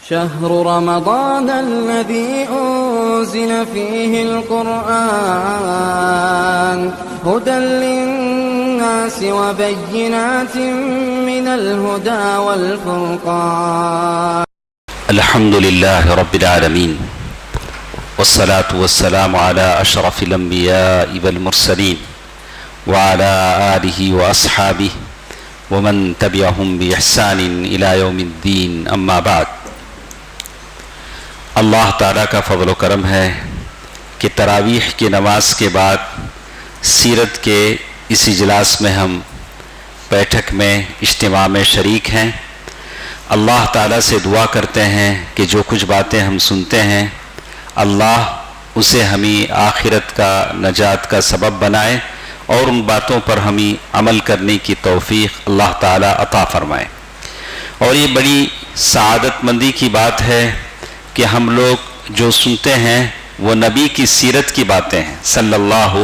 شهر رمضان الذي أنزل فيه القرآن هدى للناس وبينات من الهدى والفرقان. الحمد لله رب العالمين والصلاة والسلام على أشرف الأنبياء والمرسلين وعلى آله وأصحابه ومن تبعهم بإحسان إلى يوم الدين. أما بعد، اللہ تعالیٰ کا فضل و کرم ہے کہ تراویح کی نماز کے بعد سیرت کے اس اجلاس میں ہم بیٹھک میں اجتماع میں شریک ہیں. اللہ تعالیٰ سے دعا کرتے ہیں کہ جو کچھ باتیں ہم سنتے ہیں اللہ اسے ہمیں آخرت کا نجات کا سبب بنائے اور ان باتوں پر ہمیں عمل کرنے کی توفیق اللہ تعالیٰ عطا فرمائے. اور یہ بڑی سعادت مندی کی بات ہے کہ ہم لوگ جو سنتے ہیں وہ نبی کی سیرت کی باتیں ہیں صلی اللہ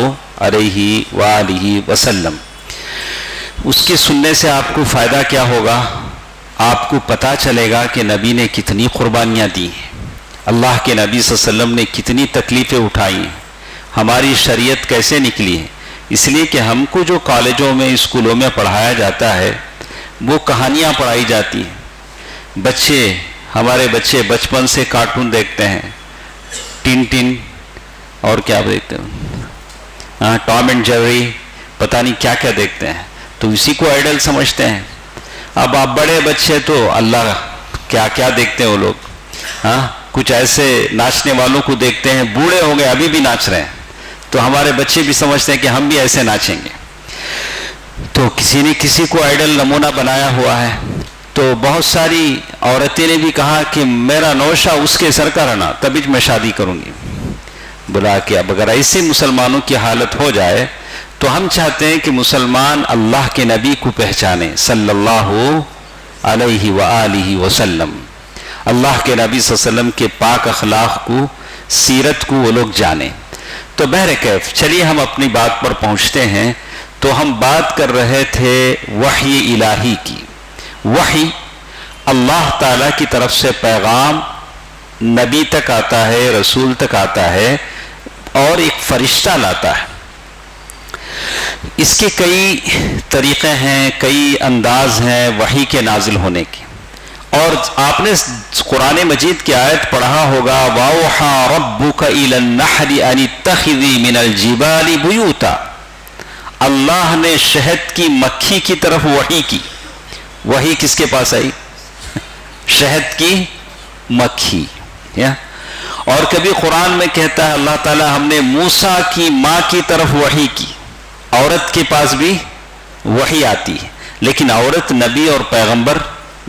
علیہ وآلہ وسلم. اس کے سننے سے آپ کو فائدہ کیا ہوگا؟ آپ کو پتہ چلے گا کہ نبی نے کتنی قربانیاں دی ہیں، اللہ کے نبی صلی اللہ علیہ وسلم نے کتنی تکلیفیں اٹھائی ہیں، ہماری شریعت کیسے نکلی ہے. اس لیے کہ ہم کو جو کالجوں میں اسکولوں میں پڑھایا جاتا ہے وہ کہانیاں پڑھائی جاتی ہیں. ہمارے بچے بچپن سے کارٹون دیکھتے ہیں، ٹن ٹن اور کیا دیکھتے ہیں، ٹام اینڈ جیری، پتہ نہیں کیا کیا دیکھتے ہیں، تو اسی کو آئیڈل سمجھتے ہیں. اب آپ بڑے بچے تو اللہ کیا کیا دیکھتے ہیں وہ لوگ، کچھ ایسے ناچنے والوں کو دیکھتے ہیں، بوڑھے ہو گئے ابھی بھی ناچ رہے ہیں، تو ہمارے بچے بھی سمجھتے ہیں کہ ہم بھی ایسے ناچیں گے. تو کسی نے کسی کو آئیڈل نمونہ بنایا ہوا ہے. تو بہت ساری عورتیں نے بھی کہا کہ میرا نوشہ اس کے سر کا رہنا تبھی میں شادی کروں گی. بلا کہ اب اگر ایسے مسلمانوں کی حالت ہو جائے تو ہم چاہتے ہیں کہ مسلمان اللہ کے نبی کو پہچانے صلی اللہ علیہ وآلہ وسلم. اللہ کے نبی صلی اللہ علیہ وسلم کے پاک اخلاق کو، سیرت کو وہ لوگ جانیں. تو بہرکیف چلیے ہم اپنی بات پر پہنچتے ہیں. تو ہم بات کر رہے تھے وحی الہی کی. وحی اللہ تعالیٰ کی طرف سے پیغام نبی تک آتا ہے، رسول تک آتا ہے اور ایک فرشتہ لاتا ہے. اس کے کئی طریقے ہیں، کئی انداز ہیں وحی کے نازل ہونے کے. اور آپ نے قرآن مجید کی آیت پڑھا ہوگا وَأَوْحَى رَبُّكَ إِلَى النَّحْلِ أَنِ اتَّخِذِي مِنَ الْجِبَالِ بُيُوتًا. اللہ نے شہد کی مکھی کی طرف وحی کی. وحی کس کے پاس آئی؟ شہد کی مکھی. اور کبھی قرآن میں کہتا ہے اللہ تعالیٰ ہم نے موسیٰ کی ماں کی طرف وحی کی. عورت کے پاس بھی وحی آتی ہے، لیکن عورت نبی اور پیغمبر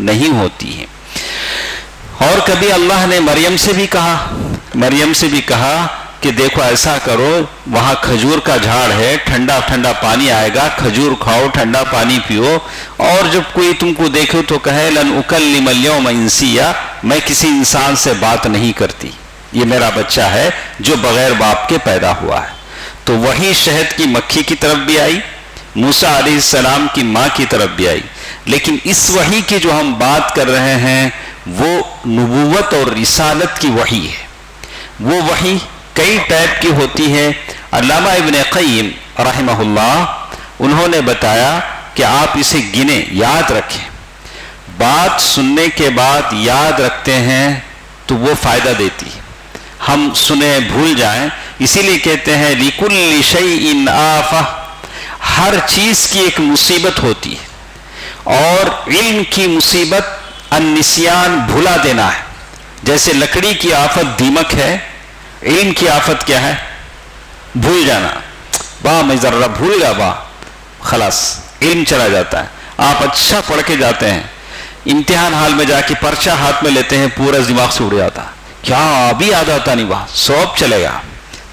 نہیں ہوتی ہے. اور کبھی اللہ نے مریم سے بھی کہا کہ دیکھو ایسا کرو، وہاں کھجور کا جھاڑ ہے، ٹھنڈا ٹھنڈا پانی آئے گا، کھجور کھاؤ، ٹھنڈا پانی پیو، اور جب کوئی تم کو دیکھو تو کہے لن اکلم اليوم انسیا، میں کسی انسان سے بات نہیں کرتی، یہ میرا بچہ ہے جو بغیر باپ کے پیدا ہوا ہے. تو وہی شہد کی مکھی کی طرف بھی آئی، موسیٰ علیہ السلام کی ماں کی طرف بھی آئی. لیکن اس وحی کی جو ہم بات کر رہے ہیں وہ نبوت اور رسالت کی وحی ہے. وہ وحی کئی ٹائپ کی ہوتی ہے. علامہ ابن قیم رحمہ اللہ انہوں نے بتایا کہ آپ اسے گنیں، یاد رکھیں. بات سننے کے بعد یاد رکھتے ہیں تو وہ فائدہ دیتی ہے. ہم سنیں بھول جائیں، اسی لیے کہتے ہیں لِكُلِّ شَيْءٍ آفَةٌ، ہر چیز کی ایک مصیبت ہوتی ہے. اور علم کی مصیبت النسیان، بھلا دینا ہے. جیسے لکڑی کی آفت دیمک ہے، علم کی آفت کیا ہے؟ بھول جانا. میں ذرہ بھول گیا، خلاص علم چلا جاتا ہے. آپ اچھا پڑھ کے جاتے ہیں، امتحان حال میں جا کے پرچہ ہاتھ میں لیتے ہیں، پورا دماغ سے اڑ جاتا، کیا ابھی یاد آتا نہیں، وہاں سب چلے گا،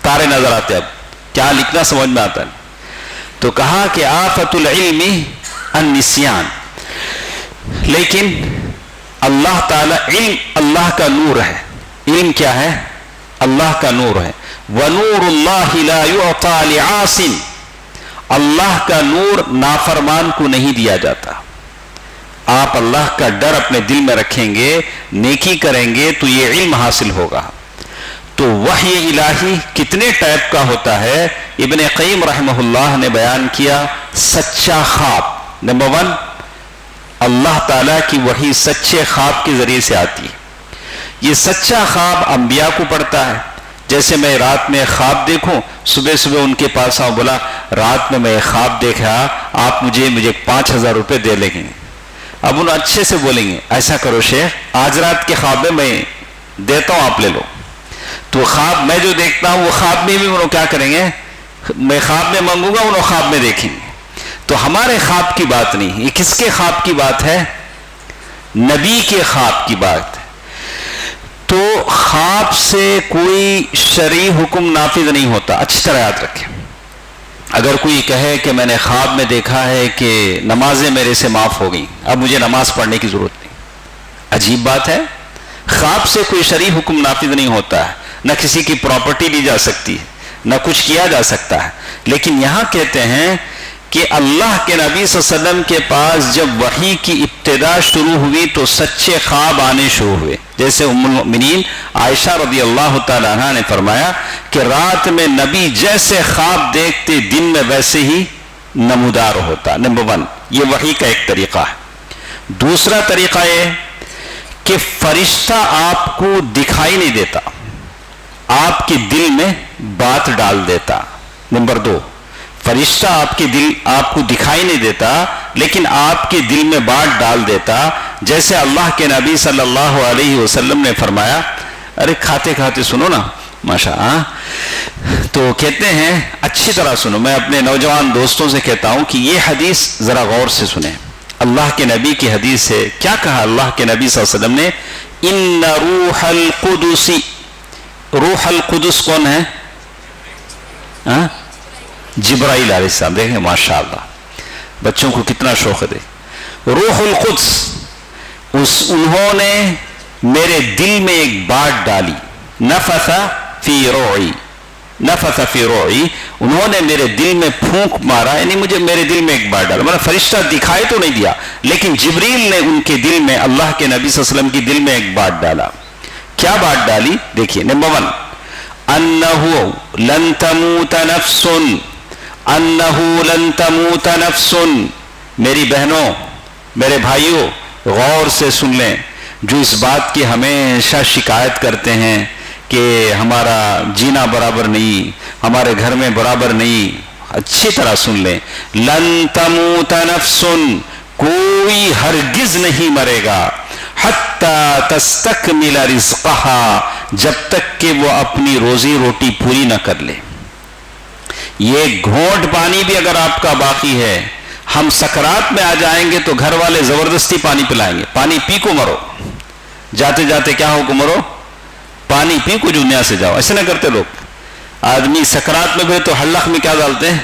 تارے نظر آتے، اب کیا لکھنا سمجھ میں آتا نہیں. تو کہا کہ آفت العلم النسیان. لیکن اللہ تعالیٰ، علم اللہ کا نور ہے. علم کیا ہے؟ اللہ کا نور ہے. وَنُورُ اللَّهِ لَا يُعْطَى لِعَاصٍ، اللہ کا نور نافرمان کو نہیں دیا جاتا. آپ اللہ کا ڈر اپنے دل میں رکھیں گے، نیکی کریں گے تو یہ علم حاصل ہوگا۔ تو وحی الہی کتنے ٹائپ کا ہوتا ہے؟ ابن قیم رحمہ اللہ نے بیان کیا، سچا خواب نمبر 1، اللہ تعالیٰ کی وحی سچے خواب کے ذریعے سے آتی ہے۔ یہ سچا خواب انبیاء کو پڑتا ہے۔ جیسے میں رات میں خواب دیکھوں، صبح صبح ان کے پاس آؤں، بولا رات میں میں خواب دیکھا، آپ مجھے 5000 روپے دے لیں گے۔ اب انہوں اچھے سے بولیں گے، ایسا کرو شیخ، آج رات کے خواب میں دیتا ہوں، آپ لے لو۔ تو خواب میں جو دیکھتا ہوں وہ خواب میں بھی انہوں کیا کریں گے، میں خواب میں مانگوں گا، انہوں خواب میں دیکھیں گے۔ تو ہمارے خواب کی بات نہیں، یہ کس کے خواب کی بات ہے؟ نبی کے خواب کی بات ہے۔ تو خواب سے کوئی شرعی حکم نافذ نہیں ہوتا، اچھی طرح یاد رکھیں۔ اگر کوئی کہے کہ میں نے خواب میں دیکھا ہے کہ نمازیں میرے سے معاف ہو گئیں، اب مجھے نماز پڑھنے کی ضرورت نہیں، عجیب بات ہے۔ خواب سے کوئی شرعی حکم نافذ نہیں ہوتا ہے، نہ کسی کی پراپرٹی لی جا سکتی ہے، نہ کچھ کیا جا سکتا ہے۔ لیکن یہاں کہتے ہیں کہ اللہ کے نبی صلی اللہ علیہ وسلم کے پاس جب وحی کی ابتدا شروع ہوئی تو سچے خواب آنے شروع ہوئے۔ جیسے ام المؤمنین عائشہ رضی اللہ تعالی عنہا نے فرمایا کہ رات میں نبی جیسے خواب دیکھتے دن میں ویسے ہی نمودار ہوتا۔ نمبر 1، یہ وحی کا ایک طریقہ ہے۔ دوسرا طریقہ یہ کہ فرشتہ آپ کو دکھائی نہیں دیتا، آپ کے دل میں بات ڈال دیتا۔ نمبر 2، فرشتہ آپ کو دکھائی نہیں دیتا لیکن آپ کے دل میں بات ڈال دیتا۔ جیسے اللہ کے نبی صلی اللہ علیہ وسلم نے فرمایا، ارے کھاتے کھاتے سنو نا ماشاءاللہ، تو کہتے ہیں اچھی طرح سنو، میں اپنے نوجوان دوستوں سے کہتا ہوں کہ یہ حدیث ذرا غور سے سنیں۔ اللہ کے نبی کی حدیث ہے، کیا کہا اللہ کے نبی صلی اللہ علیہ وسلم نے؟ ان روح القدس، روح القدس کون ہے؟ جبرائیل علیہ السلام۔ دیکھیں ماشاءاللہ بچوں کو کتنا شوق ہے۔ روح القدس، انہوں نے میرے دل میں ایک بات ڈالی، نفث فی روعی، نفث فی روعی، انہوں نے میرے دل میں پھونک مارا، یعنی مجھے میرے دل میں ایک بات ڈالا۔ میں نے فرشتہ دکھائی تو نہیں دیا لیکن جبریل نے ان کے دل میں، اللہ کے نبی صلی اللہ علیہ وسلم کی دل میں ایک بات ڈالا۔ کیا بات ڈالی؟ دیکھیے، نمبر 1، انہو لن تموت نفس، انہو لن تموت نفس۔ میری بہنوں، میرے بھائیوں، غور سے سن لیں، جو اس بات کی ہمیشہ شکایت کرتے ہیں کہ ہمارا جینا برابر نہیں، ہمارے گھر میں برابر نہیں، اچھی طرح سن لیں، لن تموت نفس، کوئی ہرگز نہیں مرے گا، حتی تستکمل رزقہا، جب تک کہ وہ اپنی روزی روٹی پوری نہ کر لے۔ یہ گھونٹ پانی بھی اگر آپ کا باقی ہے، ہم سکرات میں آ جائیں گے تو گھر والے زبردستی پانی پلائیں گے، پانی پی کو مرو، جاتے جاتے کیا ہو کو مرو، پانی پی کو دنیا سے جاؤ۔ ایسے نہ کرتے لوگ، آدمی سکرات میں بھی تو حلق میں کیا ڈالتے ہیں،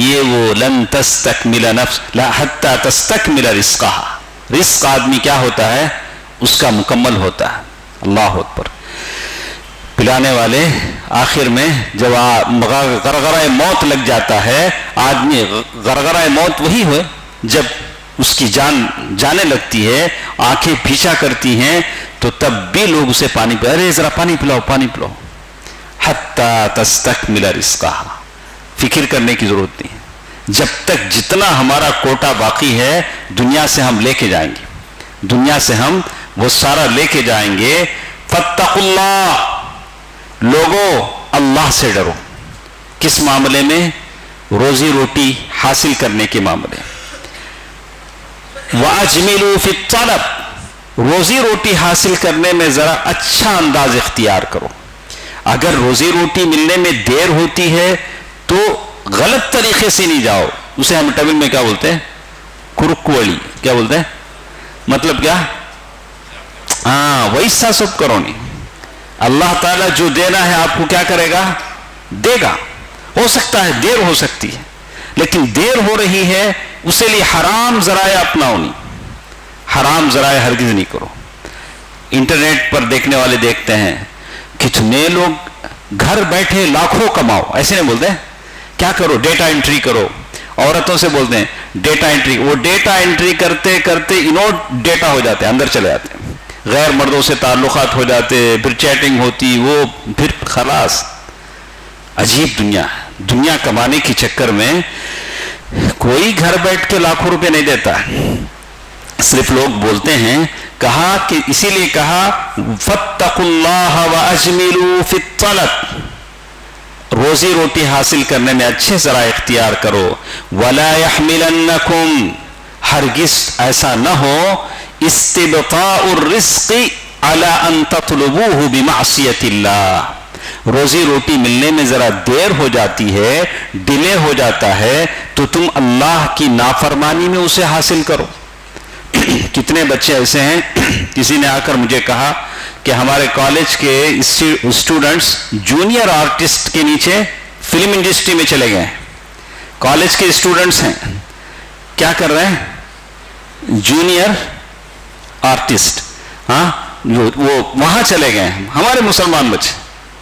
یہ وہ لن تستکمل نفس لا حتی تستکمل رزقہا، رزق آدمی کیا ہوتا ہے، اس کا مکمل ہوتا ہے۔ اللہ اکبر۔ پلانے والے آخر میں جب غرغرہ موت لگ جاتا ہے، آدمی غرغرہ موت وہی ہوئے جب اس کی جان جانے لگتی ہے، آنکھیں پیچھا کرتی ہیں، تو تب بھی لوگ اسے پانی پلاؤ، ارے ذرا پانی پلاؤ، پانی پلاؤ، حتی تستکمل رزقہا۔ فکر کرنے کی ضرورت نہیں ہے، جب تک جتنا ہمارا کوٹا باقی ہے دنیا سے ہم لے کے جائیں گے، دنیا سے ہم وہ سارا لے کے جائیں گے۔ فاتقوا اللہ، لوگوں اللہ سے ڈرو۔ کس معاملے میں؟ روزی روٹی حاصل کرنے کے معاملے۔ وَأَجْمِلُوا فِي الطَّلَبِ، روزی روٹی حاصل کرنے میں ذرا اچھا انداز اختیار کرو۔ اگر روزی روٹی ملنے میں دیر ہوتی ہے تو غلط طریقے سے نہیں جاؤ، اسے ہم تمل میں کیا بولتے ہیں، کرکوڑی، کیا بولتے ہیں، مطلب کیا، ویسا سب کرو نہیں۔ اللہ تعالیٰ جو دینا ہے آپ کو کیا کرے گا، دے گا۔ ہو سکتا ہے دیر ہو سکتی ہے، لیکن دیر ہو رہی ہے اسے لیے حرام ذرائع اپناؤ نہیں، حرام ذرائع ہرگز نہیں کرو۔ انٹرنیٹ پر دیکھنے والے دیکھتے ہیں کتنے لوگ گھر بیٹھے لاکھوں کماؤ، ایسے نہیں بولتے، کیا کرو، ڈیٹا انٹری کرو۔ عورتوں سے بولتے ہیں ڈیٹا انٹری. وہ ڈیٹا انٹری کرتے کرتے انوٹ ڈیٹا ہو جاتے ہیں, اندر چلے جاتے ہیں, غیر مردوں سے تعلقات ہو جاتے, پھر چیٹنگ ہوتی, وہ پھر خلاص. عجیب دنیا کمانے کے چکر میں کوئی گھر بیٹھ کے لاکھوں روپے نہیں دیتا, صرف لوگ بولتے ہیں. کہا کہ اسی لیے کہا فاتقوا اللہ واجملوا فی الطلب, روزی روٹی حاصل کرنے میں اچھے ذرائع اختیار کرو. ولا يحملنکم, ہرگز ایسا نہ ہو استبطاء الرزق علی ان تطلبوه بمعصیت اللہ, روزی روٹی ملنے میں ذرا دیر ہو جاتی ہے, ڈیلے ہو جاتا ہے, تو تم اللہ کی نافرمانی میں اسے حاصل کرو. کتنے بچے ایسے ہیں, کسی نے آ کر مجھے کہا کہ ہمارے کالج کے اسٹوڈنٹس جونیئر آرٹسٹ کے نیچے فلم انڈسٹری میں چلے گئے ہیں. کالج کے اسٹوڈنٹس ہیں, کیا کر رہے ہیں, جونیئر آرٹسٹ, ہاں وہ وہاں چلے گئے ہیں ہمارے مسلمان بچے.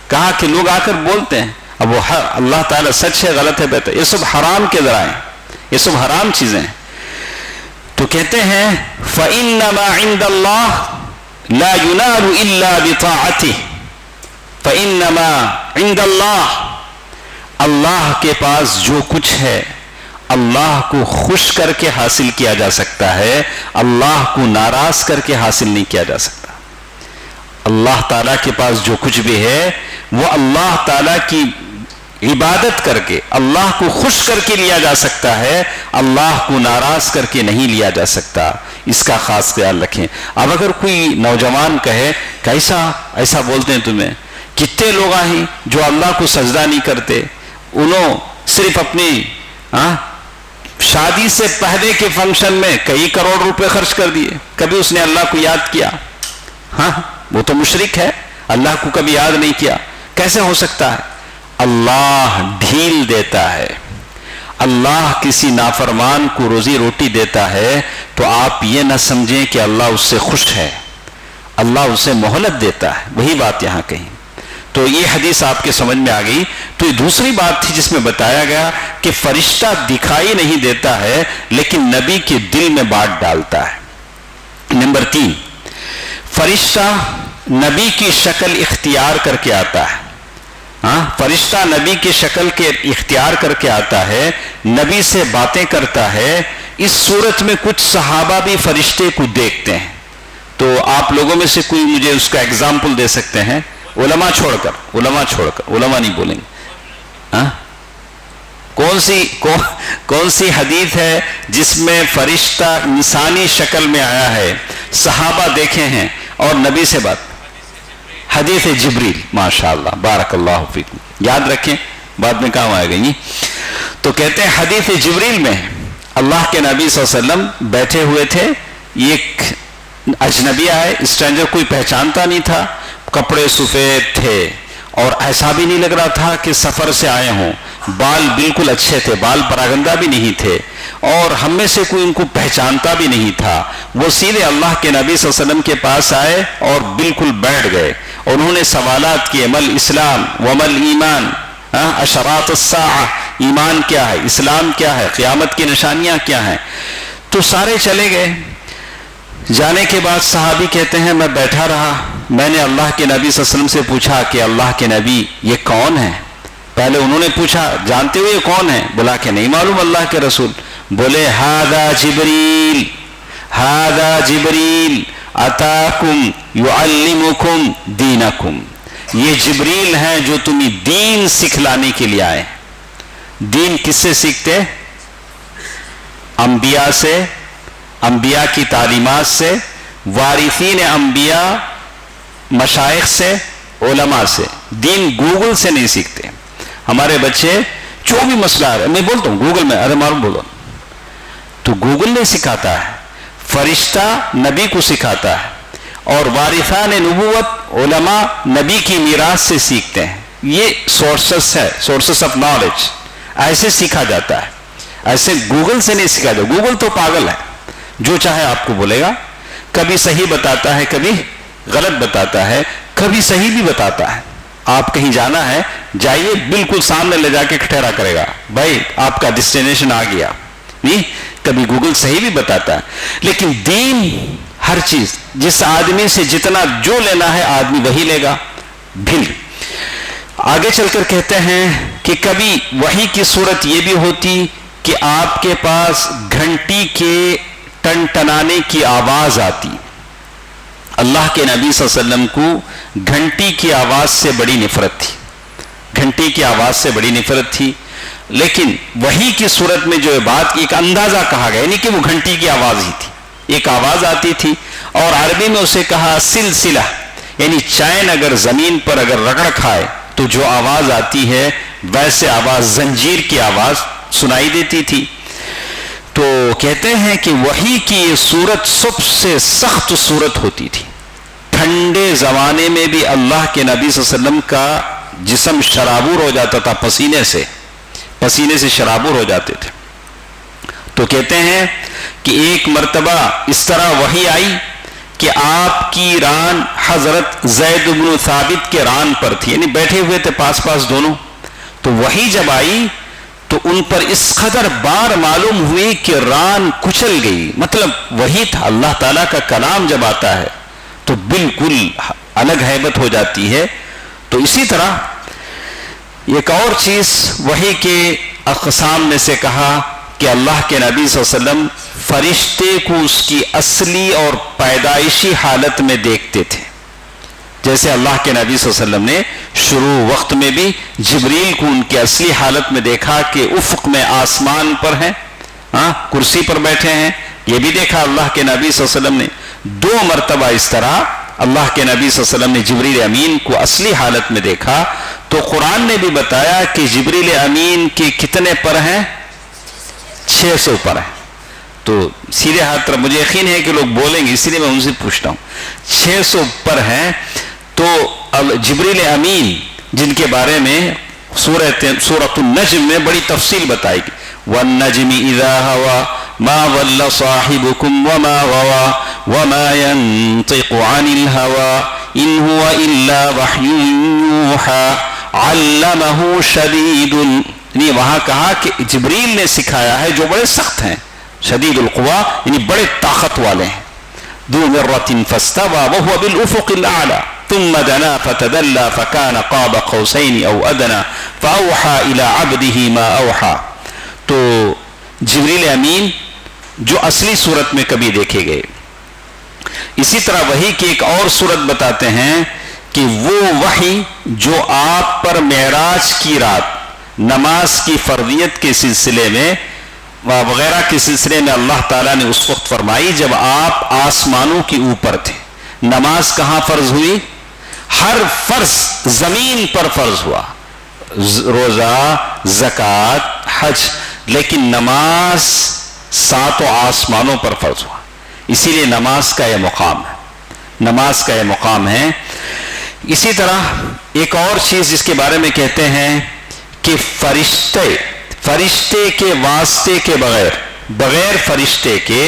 کہا کہ لوگ آ کر بولتے ہیں, اب وہ اللہ تعالیٰ سچ ہے غلط ہے بہتر, یہ سب حرام کے ذرائع, یہ سب حرام چیزیں ہیں. تو کہتے ہیں فَإِنَّمَا عِنْدَ اللَّهِ لَا يُنَالُ إِلَّا بِطَاعَتِهِ, فَإِنَّمَا عِنْدَ اللَّهِ, اللہ کے پاس جو کچھ ہے اللہ کو خوش کر کے حاصل کیا جا سکتا ہے, اللہ کو ناراض کر کے حاصل نہیں کیا جا سکتا. اللہ تعالیٰ کے پاس جو کچھ بھی ہے وہ اللہ تعالیٰ کی عبادت کر کے اللہ کو خوش کر کے لیا جا سکتا ہے, اللہ کو ناراض کر کے نہیں لیا جا سکتا. اس کا خاص خیال رکھیں. اب اگر کوئی نوجوان کہے کیسا ایسا بولتے ہیں تمہیں, کتنے لوگ ہیں جو اللہ کو سجدہ نہیں کرتے, انہوں صرف اپنی شادی سے پہلے کے فنکشن میں کئی کروڑ روپے خرچ کر دیے, کبھی اس نے اللہ کو یاد کیا؟ ہاں وہ تو مشرک ہے, اللہ کو کبھی یاد نہیں کیا. کیسے ہو سکتا ہے؟ اللہ ڈھیل دیتا ہے, اللہ کسی نافرمان کو روزی روٹی دیتا ہے تو آپ یہ نہ سمجھیں کہ اللہ اس سے خوش ہے, اللہ اسے مہلت دیتا ہے. وہی بات یہاں کہیں. تو یہ حدیث آپ کے سمجھ میں آ گئی. تو یہ دوسری بات تھی جس میں بتایا گیا کہ فرشتہ دکھائی نہیں دیتا ہے لیکن نبی کے دل میں بات ڈالتا ہے. نمبر 3, فرشتہ نبی کی شکل اختیار کر کے آتا ہے. فرشتہ نبی کی شکل کے اختیار کر کے آتا ہے, نبی سے باتیں کرتا ہے. اس صورت میں کچھ صحابہ بھی فرشتے کو دیکھتے ہیں. تو آپ لوگوں میں سے کوئی مجھے اس کا اگزامپل دے سکتے ہیں؟ علماء چھوڑ کر, علماء نہیں بولیں گے. کون سی حدیث ہے جس میں فرشتہ انسانی شکل میں آیا ہے, صحابہ دیکھے ہیں اور نبی سے بات؟ حدیث جبریل. ماشاءاللہ, بارک اللہ فیکم, یاد رکھیں بعد میں کام آئے گا. تو کہتے ہیں حدیث جبریل میں اللہ کے نبی صلی اللہ علیہ وسلم بیٹھے ہوئے تھے, ایک اجنبی آئے, اسٹرینجر, کوئی پہچانتا نہیں تھا, کپڑے سفید تھے اور ایسا بھی نہیں لگ رہا تھا کہ سفر سے آئے ہوں, بال بالکل اچھے تھے, بال پراگندہ بھی نہیں تھے, اور ہم میں سے کوئی ان کو پہچانتا بھی نہیں تھا. وہ سیدھے اللہ کے نبی صلی اللہ علیہ وسلم کے پاس آئے اور بالکل بیٹھ گئے. انہوں نے سوالات کیے, مل اسلام ومل ایمان, اشراط الساعہ, ایمان کیا ہے, اسلام کیا ہے, قیامت کی نشانیاں کیا ہیں. تو سارے چلے گئے. جانے کے بعد صحابی کہتے ہیں میں بیٹھا رہا, میں نے اللہ کے نبی صلی اللہ علیہ وسلم سے پوچھا کہ اللہ کے نبی یہ کون ہے؟ پہلے انہوں نے پوچھا جانتے ہوئے کون ہے؟ بولا کہ نہیں معلوم اللہ کے رسول. بولے ہاذا جبریل, ہاذا جبریل اتاکم یعلمکم دینکم, یہ جبریل ہیں جو تمہیں دین سکھلانے کے لیے آئے. دین کس سے سیکھتے؟ انبیاء سے, انبیاء کی تعلیمات سے, وارثین انبیاء مشائخ سے, علماء سے. دین گوگل سے نہیں سیکھتے. ہمارے بچے جو بھی مسئلہ ہے, میں بولتا ہوں گوگل میں, ارے معلوم بولو, تو گوگل نہیں سکھاتا ہے, فرشتہ نبی کو سکھاتا ہے, اور وارثان نبوت علماء نبی کی میراث سے سیکھتے ہیں. یہ سورسز ہے, سورسز آف نالج. ایسے سیکھا جاتا ہے, ایسے گوگل سے نہیں سیکھا جاتا. گوگل تو پاگل ہے, جو چاہے آپ کو بولے گا, کبھی صحیح بتاتا ہے کبھی غلط بتاتا ہے, کبھی صحیح بھی بتاتا ہے. آپ کہیں جانا ہے جائیے, بالکل سامنے لے جا کے ٹھہرا کرے گا, بھائی آپ کا ڈیسٹینیشن آ گیا. نہیں کبھی گوگل صحیح بھی بتاتا ہے، لیکن دین ہر چیز جس آدمی سے جتنا جو لینا ہے آدمی وہی لے گا. بھل آگے چل کر کہتے ہیں کہ کبھی وحی کی صورت یہ بھی ہوتی کہ آپ کے پاس گھنٹی کے ٹن ٹنانے کی آواز آتی. اللہ کے نبی صلی اللہ علیہ وسلم کو گھنٹی کی آواز سے بڑی نفرت تھی، گھنٹی کی آواز سے بڑی نفرت تھی، لیکن وحی کی صورت میں جو بات ایک اندازہ کہا گیا، یعنی کہ وہ گھنٹی کی آواز ہی تھی، ایک آواز آتی تھی. اور عربی میں اسے کہا سلسلہ، یعنی چین اگر زمین پر اگر رگڑ کھائے تو جو آواز آتی ہے ویسے آواز زنجیر کی آواز سنائی دیتی تھی. تو کہتے ہیں کہ وحی کی یہ صورت سب سے سخت صورت ہوتی تھی. ٹھنڈے زمانے میں بھی اللہ کے نبی صلی اللہ علیہ وسلم کا جسم شرابور ہو جاتا تھا، پسینے سے شرابور ہو جاتے تھے. تو کہتے ہیں کہ ایک مرتبہ اس طرح وحی آئی کہ آپ کی ران حضرت زید بن ثابت کے ران پر تھی، یعنی بیٹھے ہوئے تھے پاس پاس دونوں. تو وحی جب آئی تو ان پر اس قدر بار معلوم ہوئی کہ ران کچل گئی. مطلب وہی تھا، اللہ تعالیٰ کا کلام جب آتا ہے تو بالکل الگ ہیبت ہو جاتی ہے. تو اسی طرح ایک اور چیز وحی کے اقسام میں سے کہا کہ اللہ کے نبی صلی اللہ علیہ وسلم فرشتے کو اس کی اصلی اور پیدائشی حالت میں دیکھتے تھے. جیسے اللہ کے نبی صلی اللہ علیہ وسلم نے شروع وقت میں بھی جبریل کو ان کی اصلی حالت میں دیکھا کہ افق میں آسمان پر ہیں، کرسی پر بیٹھے ہیں، یہ بھی دیکھا اللہ کے نبی صلی اللہ علیہ وسلم نے. 2 مرتبہ اس طرح اللہ کے نبی صلی اللہ علیہ وسلم نے جبریل امین کو اصلی حالت میں دیکھا. تو قرآن نے بھی بتایا کہ جبریل امین کے کتنے پر ہیں؟ 600 پر ہیں. تو سیدھے ہاتھ طرف مجھے یقین ہے کہ لوگ بولیں گے، اس لیے میں ان سے پوچھتا ہوں. 600 پر ہیں. تو جبریل امین جن کے بارے میں سورۃ النجم میں بڑی تفصیل بتائی گئی، وَالنَّجْمِ إِذَا هَوَى مَا ضَلَّ صَاحِبُكُمْ وَمَا غَوَى وَمَا يَنطِقُ عَنِ الْهَوَى إِنْ هُوَ إِلَّا وَحْيٌ يُوحَى عَلَّمَهُ شَدِيدٌ. یعنی وہاں کہا کہ جبریل نے سکھایا ہے جو بڑے سخت ہیں، شدید القوا یعنی بڑے طاقت والے ہیں. ذو مرة فاستوى وهو بالأفق الأعلى ثم دنا فتدلى فكان قاب قوسين أو أدنى فأوحى إلى عبده ما أوحى. تو جبریل امین جو اصلی صورت میں کبھی دیکھے گئے. اسی طرح وحی کی ایک اور صورت بتاتے ہیں کہ وہ وحی جو آپ پر معراج کی رات نماز کی فرضیت کے سلسلے میں وغیرہ کے سلسلے میں اللہ تعالیٰ نے اس وقت فرمائی جب آپ آسمانوں کے اوپر تھے. نماز کہاں فرض ہوئی؟ ہر فرض زمین پر فرض ہوا، روزہ، زکوٰۃ، حج، لیکن نماز 7 آسمانوں پر فرض ہوا. اسی لیے نماز کا یہ مقام ہے، نماز کا یہ مقام ہے. اسی طرح ایک اور چیز جس کے بارے میں کہتے ہیں کہ فرشتے کے واسطے کے بغیر فرشتے کے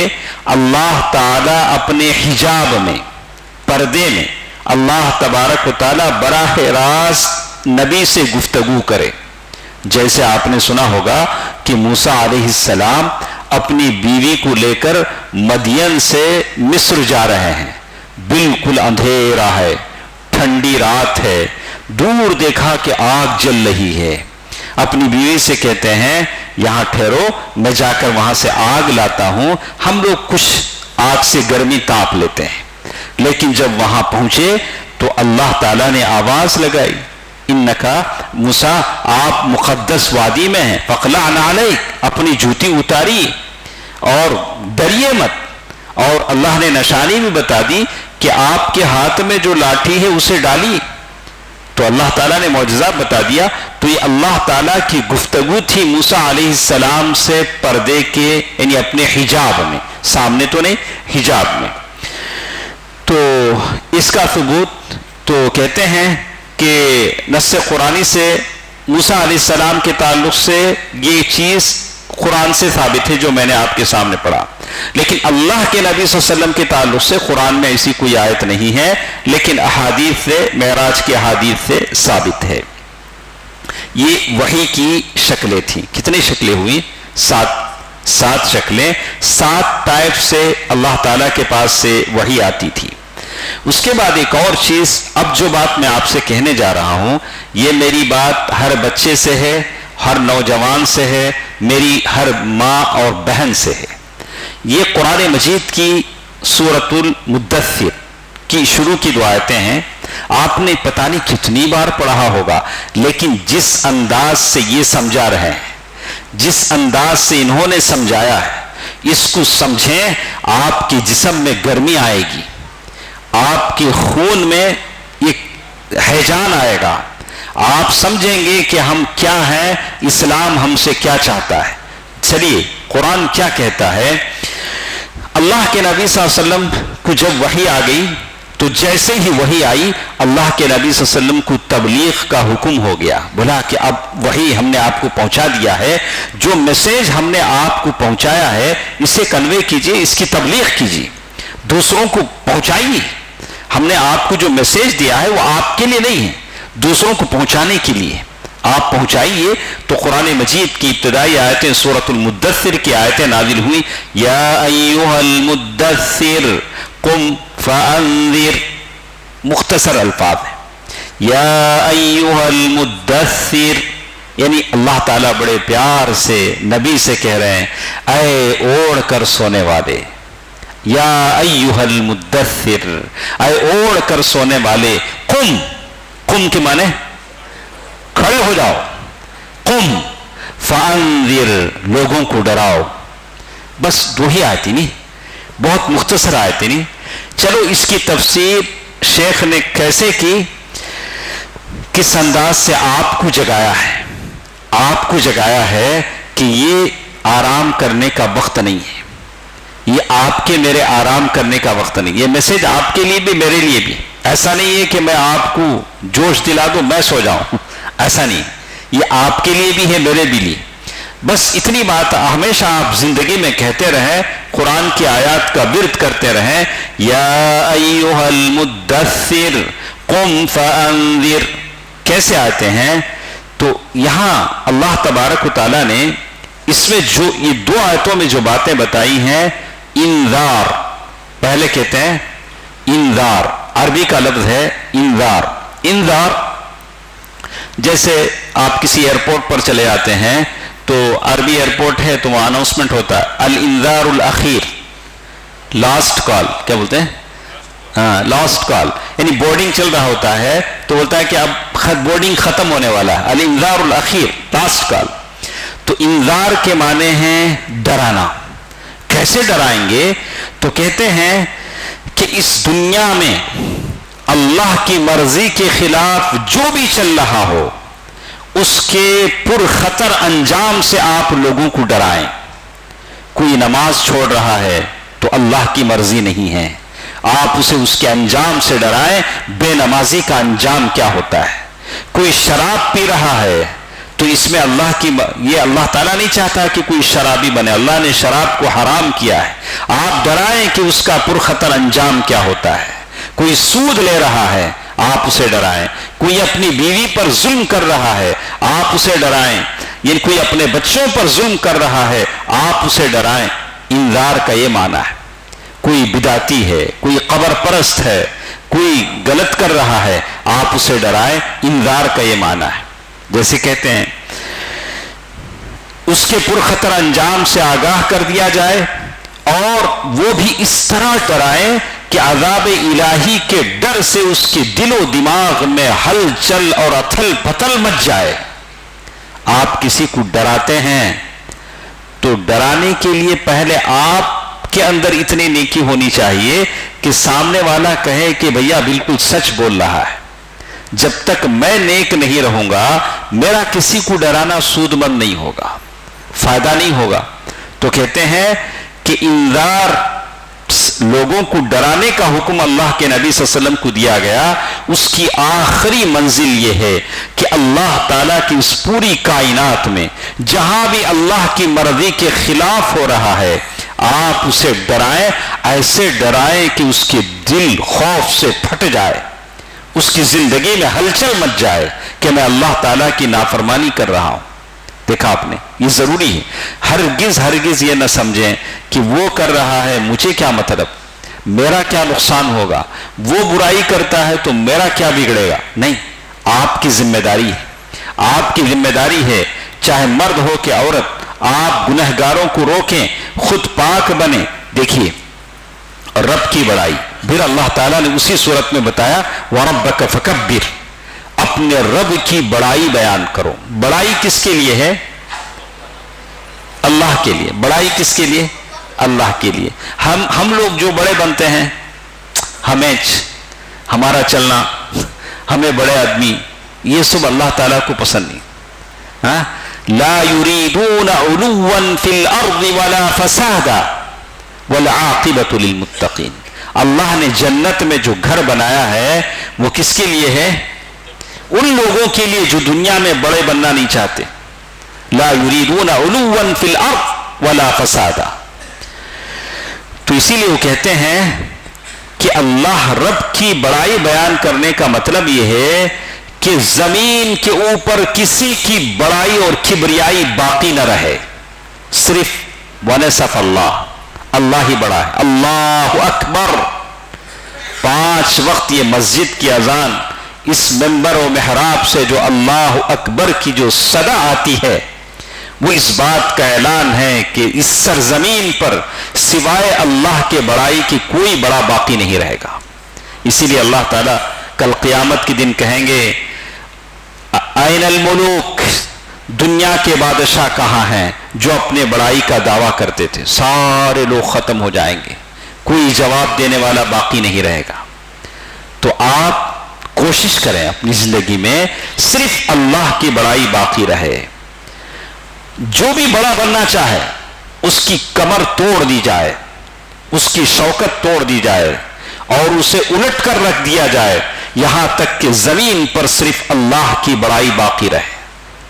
اللہ تعالیٰ اپنے حجاب میں، پردے میں اللہ تبارک و تعالیٰ براہ راست نبی سے گفتگو کرے. جیسے آپ نے سنا ہوگا کہ موسیٰ علیہ السلام اپنی بیوی کو لے کر مدین سے مصر جا رہے ہیں. بالکل اندھیرا ہے، ٹھنڈی رات ہے، دور دیکھا کہ آگ جل رہی ہے. اپنی بیوی سے کہتے ہیں یہاں ٹھہرو، میں جا کر وہاں سے آگ لاتا ہوں. ہم لوگ کچھ آگ سے گرمی تاپ لیتے ہیں، لیکن جب وہاں پہنچے تو اللہ تعالیٰ نے آواز لگائی، انکا موسیٰ آپ مقدس وادی میں ہیں، فاقلع نعلیک، اپنی جوتی اتاری اور ڈریے مت. اور اللہ نے نشانی بھی بتا دی کہ آپ کے ہاتھ میں جو لاٹھی ہے اسے ڈالی. تو اللہ تعالیٰ نے معجزات بتا دیا. تو یہ اللہ تعالیٰ کی گفتگو تھی موسیٰ علیہ السلام سے پردے کے یعنی اپنے حجاب میں، سامنے تو نہیں، حجاب میں. تو اس کا ثبوت تو کہتے ہیں کہ نص قرآنی سے موسیٰ علیہ السلام کے تعلق سے یہ چیز قرآن سے ثابت ہے جو میں نے آپ کے سامنے پڑھا. لیکن اللہ کے نبی صلی اللہ علیہ وسلم کے تعلق سے قرآن میں ایسی کوئی آیت نہیں ہے، لیکن احادیث سے، معراج کی احادیث سے ثابت ہے. یہ وحی کی شکلیں تھیں. کتنی شکلیں ہوئی؟ 7 شکلیں، 7 ٹائپ سے اللہ تعالیٰ کے پاس سے وحی آتی تھی۔ اس کے بعد ایک اور چیز، اب جو بات میں آپ سے کہنے جا رہا ہوں یہ میری بات ہر بچے سے ہے، ہر نوجوان سے ہے، میری ہر ماں اور بہن سے ہے۔ یہ قرآن مجید کی سورۃ المدثر کی شروع کی 2 آیتیں ہیں۔ آپ نے پتہ نہیں کتنی بار پڑھا ہوگا، لیکن جس انداز سے یہ سمجھا رہے ہیں، جس انداز سے انہوں نے سمجھایا ہے، اس کو سمجھیں، آپ کے جسم میں گرمی آئے گی، آپ کے خون میں ایک ہیجان آئے گا، آپ سمجھیں گے کہ ہم کیا ہیں، اسلام ہم سے کیا چاہتا ہے۔ چلیے قرآن کیا کہتا ہے۔ اللہ کے نبی صلی اللہ علیہ وسلم کو جب وحی آ گئی تو جیسے ہی وحی آئی اللہ کے نبی صلی اللہ علیہ وسلم کو تبلیغ کا حکم ہو گیا، بولا کہ اب وحی ہم نے آپ کو پہنچا دیا ہے، جو میسیج ہم نے آپ کو پہنچایا ہے اسے کنوے کیجئے، اس کی تبلیغ کیجئے، دوسروں کو پہنچائیے۔ ہم نے آپ کو جو میسیج دیا ہے وہ آپ کے لیے نہیں ہے، دوسروں کو پہنچانے کے لیے، آپ پہنچائیے۔ تو قرآن مجید کی ابتدائی آیتیں سورۃ المدثر کی آیتیں نازل ہوئی، یا ایھا المدثر قم فانذر، مختصر الفاظ ہے، یا ایھا المدثر، یعنی اللہ تعالیٰ بڑے پیار سے نبی سے کہہ رہے ہیں، اے اوڑھ کر سونے والے، یا ایھا المدثر، اے اوڑھ کر سونے والے، قم، قم کے معنی کھڑے ہو جاؤ، قم فانذر، لوگوں کو ڈراؤ۔ بس 2 ہی آیتیں نہیں، بہت مختصر آیتیں نہیں۔ چلو اس کی تفسیر شیخ نے کیسے کی، کس انداز سے آپ کو جگایا ہے، آپ کو جگایا ہے کہ یہ آرام کرنے کا وقت نہیں ہے، یہ آپ کے میرے آرام کرنے کا وقت نہیں، یہ میسج آپ کے لیے بھی میرے لیے بھی، ایسا نہیں ہے کہ میں آپ کو جوش دلا دوں میں سو جاؤں، ایسا نہیں، یہ آپ کے لیے بھی ہے میرے بھی لیے۔ بس اتنی بات ہمیشہ آپ زندگی میں کہتے رہیں، قرآن کی آیات کا ورد کرتے رہیں، یا ایھا المدثر قم فانذر۔ کیسے آتے ہیں؟ تو یہاں اللہ تبارک و تعالیٰ نے اس میں جو یہ 2 آیتوں میں جو باتیں بتائی ہیں، انذار، پہلے کہتے ہیں انذار، عربی کا لفظ ہے انذار۔ انذار جیسے آپ کسی ایئرپورٹ پر چلے آتے ہیں تو عربی ایئرپورٹ ہے تو وہاں اناؤنسمنٹ ہوتا ہے، الانذار الاخیر، لاسٹ کال، کیا بولتے ہیں؟ ہاں، لاسٹ کال، یعنی بورڈنگ چل رہا ہوتا ہے تو بولتا ہے کہ اب بورڈنگ ختم ہونے والا ہے، الانذار الاخیر، لاسٹ کال۔ تو انذار کے معنی ہیں ڈرانا۔ کیسے ڈرائیں گے؟ تو کہتے ہیں کہ اس دنیا میں اللہ کی مرضی کے خلاف جو بھی چل رہا ہو اس کے پرخطر انجام سے آپ لوگوں کو ڈرائیں۔ کوئی نماز چھوڑ رہا ہے تو اللہ کی مرضی نہیں ہے، آپ اسے اس کے انجام سے ڈرائیں، بے نمازی کا انجام کیا ہوتا ہے۔ کوئی شراب پی رہا ہے تو اس میں یہ اللہ تعالیٰ نہیں چاہتا کہ کوئی شرابی بنے، اللہ نے شراب کو حرام کیا ہے، آپ ڈرائیں کہ اس کا پرخطر انجام کیا ہوتا ہے۔ کوئی سود لے رہا ہے آپ اسے ڈرائیں، کوئی اپنی بیوی پر ظلم کر رہا ہے آپ اسے ڈرائیں، یعنی کوئی اپنے بچوں پر ظلم کر رہا ہے آپ اسے ڈرائیں۔ انذار کا یہ معنی ہے۔ کوئی بدعتی ہے، کوئی قبر پرست ہے، کوئی غلط کر رہا ہے آپ اسے ڈرائیں، انذار کا یہ معنی ہے۔ جیسے کہتے ہیں اس کے پرخطر انجام سے آگاہ کر دیا جائے، اور وہ بھی اس طرح ڈرائیں کہ عذاب الہی کے ڈر سے اس کے دل و دماغ میں ہلچل اور اتھل پتل مچ جائے۔ آپ کسی کو ڈراتے ہیں تو ڈرانے کے لیے پہلے آپ کے اندر اتنی نیکی ہونی چاہیے کہ سامنے والا کہے کہ بھیا بالکل سچ بول رہا ہے۔ جب تک میں نیک نہیں رہوں گا میرا کسی کو ڈرانا سود مند نہیں ہوگا، فائدہ نہیں ہوگا۔ تو کہتے ہیں کہ انذار، لوگوں کو ڈرانے کا حکم اللہ کے نبی صلی اللہ علیہ وسلم کو دیا گیا، اس کی آخری منزل یہ ہے کہ اللہ تعالیٰ کی اس پوری کائنات میں جہاں بھی اللہ کی مرضی کے خلاف ہو رہا ہے آپ اسے ڈرائیں، ایسے ڈرائیں کہ اس کے دل خوف سے پھٹ جائے، اس کی زندگی میں ہلچل مچ جائے کہ میں اللہ تعالیٰ کی نافرمانی کر رہا ہوں۔ دیکھا آپ نے، یہ ضروری ہے. ہرگز یہ نہ سمجھیں کہ وہ کر رہا ہے مجھے کیا مطلب، میرا کیا نقصان ہوگا، وہ برائی کرتا ہے تو میرا کیا بگڑے گا. نہیں، آپ کی ذمہ داری ہے، آپ کی ذمہ داری ہے، چاہے مرد ہو کہ عورت، آپ گنہگاروں کو روکیں، خود پاک بنیں. دیکھیے رب کی بڑائی، پھر اللہ تعالیٰ نے اسی صورت میں بتایا وَرَبَّكَ فَكَبِّرْ، اپنے رب کی بڑائی بیان کرو. بڑائی کس کے لیے ہے؟ اللہ کے لیے. بڑائی کس کے لیے؟ اللہ کے لیے. ہم لوگ جو بڑے بنتے ہیں، ہمارا چلنا، ہمیں بڑے آدمی، یہ سب اللہ تعالیٰ کو پسند نہیں. ہاں، لا يريدون علوا في الارض ولا فسادا والعاقبۃ للمتقین. اللہ نے جنت میں جو گھر بنایا ہے وہ کس کے لیے ہے؟ ان لوگوں کے لیے جو دنیا میں بڑے بننا نہیں چاہتے. لا يريدون علوا في الارض ولا فسادا. تو اسی لیے وہ کہتے ہیں کہ اللہ رب کی بڑائی بیان کرنے کا مطلب یہ ہے کہ زمین کے اوپر کسی کی بڑائی اور کبریائی باقی نہ رہے، صرف ونصف اللہ، اللہ ہی بڑا ہے. اللہ اکبر. 5 وقت یہ مسجد کی اذان، اس منبر و محراب سے جو اللہ اکبر کی جو صدا آتی ہے، وہ اس بات کا اعلان ہے کہ اس سرزمین پر سوائے اللہ کے بڑائی کی کوئی بڑا باقی نہیں رہے گا. اسی لیے اللہ تعالیٰ کل قیامت کے دن کہیں گے این الملوک، دنیا کے بادشاہ کہاں ہیں جو اپنے بڑائی کا دعویٰ کرتے تھے. سارے لوگ ختم ہو جائیں گے، کوئی جواب دینے والا باقی نہیں رہے گا. تو آپ کوشش کریں اپنی زندگی میں صرف اللہ کی بڑائی باقی رہے. جو بھی بڑا بننا چاہے اس کی کمر توڑ دی جائے، اس کی شوکت توڑ دی جائے اور اسے الٹ کر رکھ دیا جائے، یہاں تک کہ زمین پر صرف اللہ کی بڑائی باقی رہے.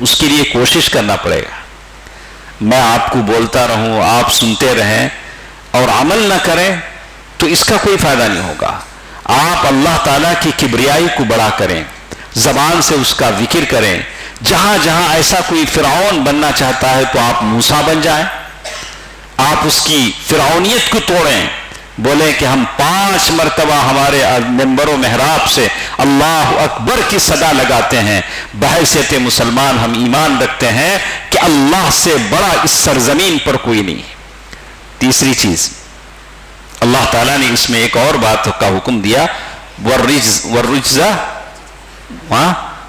اس کے لیے کوشش کرنا پڑے گا. میں آپ کو بولتا رہوں، آپ سنتے رہیں اور عمل نہ کریں تو اس کا کوئی فائدہ نہیں ہوگا. آپ اللہ تعالیٰ کی کبریائی کو بڑا کریں، زبان سے اس کا ذکر کریں. جہاں جہاں ایسا کوئی فرعون بننا چاہتا ہے تو آپ موسیٰ بن جائیں، آپ اس کی فرعونیت کو توڑیں، بولیں کہ ہم 5 مرتبہ ہمارے منبر و محراب سے اللہ اکبر کی صدا لگاتے ہیں. بحیثیت مسلمان ہم ایمان رکھتے ہیں کہ اللہ سے بڑا اس سرزمین پر کوئی نہیں. تیسری چیز اللہ تعالیٰ نے اس میں ایک اور بات کا حکم دیا، والرجز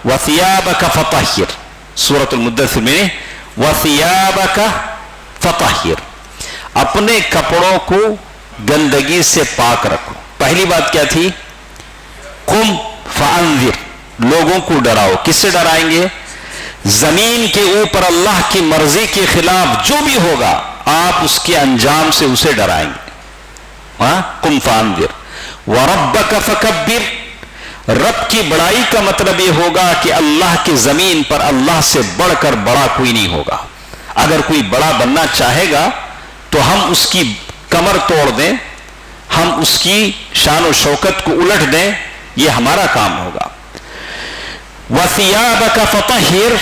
وثیابک فطہر. سورۃ المدثر میں وثیابک فطہر، اپنے کپڑوں کو گندگی سے پاک رکھو. پہلی بات کیا تھی؟ قم فانذر، لوگوں کو ڈراؤ. کس سے ڈرائیں گے؟ زمین کے اوپر اللہ کی مرضی کے خلاف جو بھی ہوگا آپ اس کے انجام سے اسے ڈرائیں گے. قم فانذر وربک فکبر. رب کی بڑائی کا مطلب یہ ہوگا کہ اللہ کی زمین پر اللہ سے بڑھ کر بڑا کوئی نہیں ہوگا. اگر کوئی بڑا بننا چاہے گا تو ہم اس کی کمر توڑ دیں، ہم اس کی شان و شوکت کو الٹ دیں، یہ ہمارا کام ہوگا. وَثِيَابَكَ فَطَهِّرْ.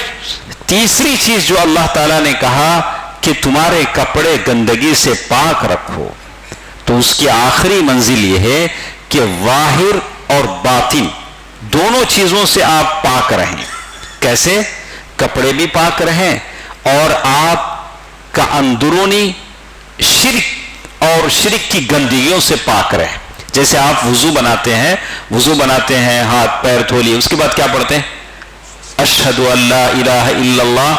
تیسری چیز جو اللہ تعالیٰ نے کہا کہ تمہارے کپڑے گندگی سے پاک رکھو، تو اس کی آخری منزل یہ ہے کہ ظاہر اور باطن دونوں چیزوں سے آپ پاک رہیں. کیسے؟ کپڑے بھی پاک رہیں اور آپ کا اندرونی شرک اور شرک کی گندگیوں سے پاک رہے. جیسے آپ وضو بناتے ہیں ہاتھ پیر دھو لیے، اس کے بعد کیا پڑھتے ہیں؟ اشہد ان لا الہ الا اللہ.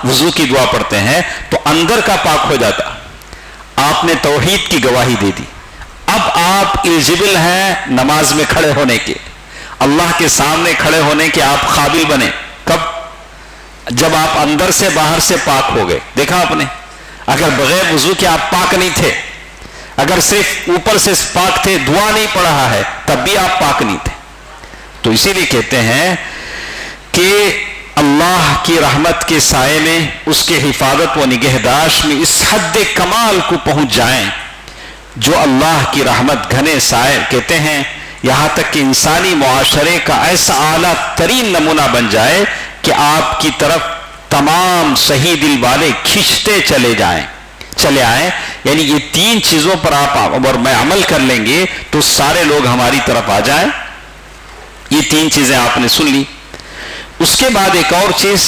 وضو کی دعا پڑھتے ہیں تو اندر کا پاک ہو جاتا. آپ نے توحید کی گواہی دے دی، اب آپ ایلیجبل ہیں نماز میں کھڑے ہونے کے، اللہ کے سامنے کھڑے ہونے کے آپ قابل بنے. کب؟ جب آپ اندر سے باہر سے پاک ہو گئے. دیکھا آپ نے، اگر بغیر وضو کے آپ پاک نہیں تھے، اگر صرف اوپر سے پاک تھے، دعا نہیں پڑھ رہا ہے، تب بھی آپ پاک نہیں تھے. تو اسی لیے کہتے ہیں کہ اللہ کی رحمت کے سائے میں، اس کے حفاظت و نگہداشت میں اس حد کمال کو پہنچ جائیں جو اللہ کی رحمت گھنے سائے. کہتے ہیں یہاں تک کہ انسانی معاشرے کا ایسا اعلیٰ ترین نمونہ بن جائے کہ آپ کی طرف تمام صحیح دل والے کھنچتے چلے آئیں، یعنی یہ 3 چیزوں پر آپ اور میں عمل کر لیں گے تو سارے لوگ ہماری طرف آ جائیں۔ یہ 3 چیزیں آپ نے سن لی۔ اس کے بعد ایک اور چیز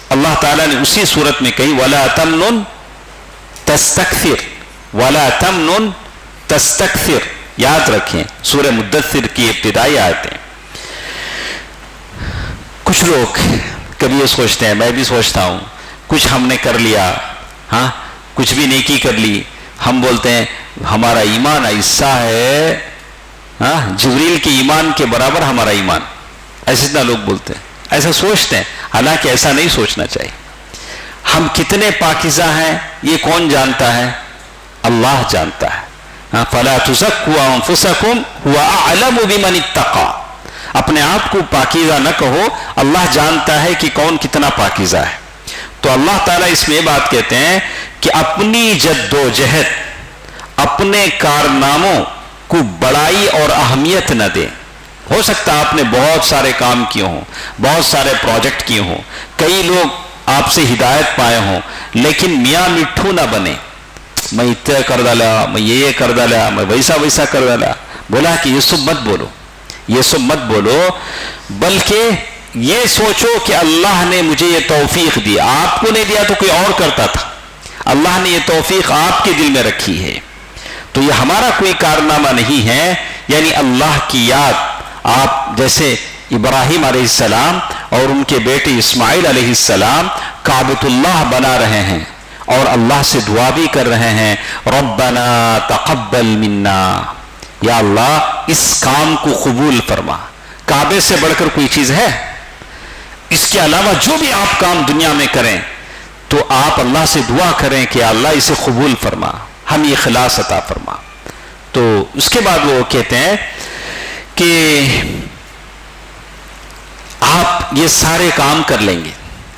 اللہ تعالیٰ نے اسی صورت میں کہی، وَلَا تَمْنُن تَسْتَكْثِرْ وَلَا تَمْنُن تَسْتَكْثِرْ، یاد رکھیں سورہ مدثر کی ابتدائی آیتیں۔ کچھ لوگ کبھی یہ سوچتے ہیں، میں بھی سوچتا ہوں، کچھ ہم نے کر لیا، ہاں کچھ بھی نیکی کر لی، ہم بولتے ہیں ہمارا ایمان ایسا ہے، ہاں جبریل کے ایمان کے برابر ہمارا ایمان، ایسے اتنا لوگ بولتے ہیں، ایسا سوچتے ہیں، حالانکہ ایسا نہیں سوچنا چاہیے۔ ہم کتنے پاکیزہ ہیں یہ کون جانتا ہے؟ اللہ جانتا ہے۔ فَلَا تُزَكُّوا أَنفُسَكُمْ هُوَ أَعْلَمُ بِمَنِ اتَّقَى، اپنے آپ کو پاکیزہ نہ کہو، اللہ جانتا ہے کہ کون کتنا پاکیزہ ہے۔ تو اللہ تعالیٰ اس میں یہ بات کہتے ہیں کہ اپنی جد و جہد، اپنے کارناموں کو بڑائی اور اہمیت نہ دیں۔ ہو سکتا ہے آپ نے بہت سارے کام کیے ہوں، بہت سارے پروجیکٹ کیے ہوں، کئی لوگ آپ سے ہدایت پائے ہوں، لیکن میاں مٹھو نہ بنے، میں اتنا کر ڈالا، میں یہ کر ڈالا، میں ویسا کر ڈالا۔ بولا کہ یہ سب مت بولو، یہ سب مت بولو، بلکہ یہ سوچو کہ اللہ نے مجھے یہ توفیق دی، آپ کو نہیں دیا تو کوئی اور کرتا تھا، اللہ نے یہ توفیق آپ کے دل میں رکھی ہے، تو یہ ہمارا کوئی کارنامہ نہیں ہے۔ یعنی اللہ کی یاد، آپ جیسے ابراہیم علیہ السلام اور ان کے بیٹے اسماعیل علیہ السلام کعبۃ اللہ بنا رہے ہیں اور اللہ سے دعا بھی کر رہے ہیں، ربنا تقبل منا، یا اللہ اس کام کو قبول فرما۔ کعبے سے بڑھ کر کوئی چیز ہے؟ اس کے علاوہ جو بھی آپ کام دنیا میں کریں تو آپ اللہ سے دعا کریں کہ اللہ اسے قبول فرما، ہم یہ اخلاص عطا فرما۔ تو اس کے بعد وہ کہتے ہیں کہ آپ یہ سارے کام کر لیں گے،